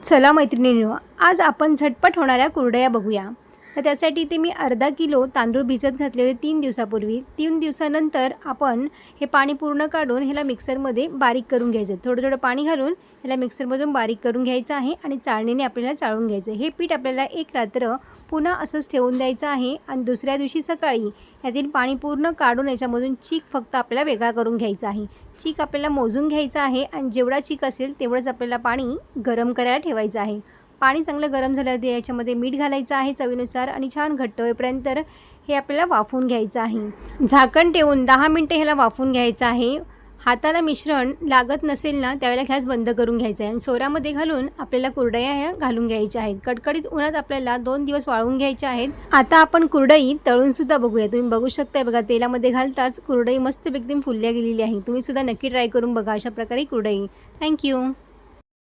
चला मैत्रिणींनो, आज आपण झटपट होणाऱ्या कुरडया बघूया। तर त्यासाठी इथे मी अर्धा किलो तांदूळ भिजत घातलेले 3 दिवसापूर्वी। 3 दिवसानंतर आपण हे पाणी पूर्ण काढून ह्याला मिक्सरमध्ये बारीक करून घ्यायचं। थोडं थोडं पाणी घालून ह्याला मिक्सरमधून बारीक करून घ्यायचं आहे आणि चाळणीने आपल्याला चाळून घ्यायचं। हे पीठ आपल्याला एक रात्र पुन्हा असंच ठेवून द्यायचं आहे आणि दुसऱ्या दिवशी सकाळी यातील पाणी पूर्ण काढून याच्यामधून चीक फक्त आपल्याला वेगळा करून घ्यायचा आहे। चीक आपल्याला मोजून घ्यायचा आहे आणि जेवढा चीक असेल तेवढंच आपल्याला पाणी गरम करायला ठेवायचं आहे। पाणी चांगलं गरम झाल्यावर याच्यामध्ये मीठ घालायचं आहे चवीनुसार आणि छान घट्ट होईपर्यंत हे आपल्याला वाफवून घ्यायचं आहे। झाकण ठेवून 10 मिनिटे ह्याला वाफवून घ्यायचं आहे। हाताला मिश्रण लागत नसेल ना त्यावेळेला गॅस बंद करून घ्यायचा आहे आणि सोऱ्यामध्ये घालून आपल्याला कुरडया ह्या घालून घ्यायच्या आहेत। कडकडीत उन्हात आपल्याला 2 दिवस वाळवून घ्यायच्या आहेत। आता आपण कुरडई तळून सुद्धा बघूया। तुम्ही बघू शकताय बघा, तेलामध्ये घालताच कुरडई मस्त एकदम फुलल्या गेलेली आहे। तुम्ही सुद्धा नक्की ट्राय करून बघा अशा प्रकारे कुरडई। थँक्यू।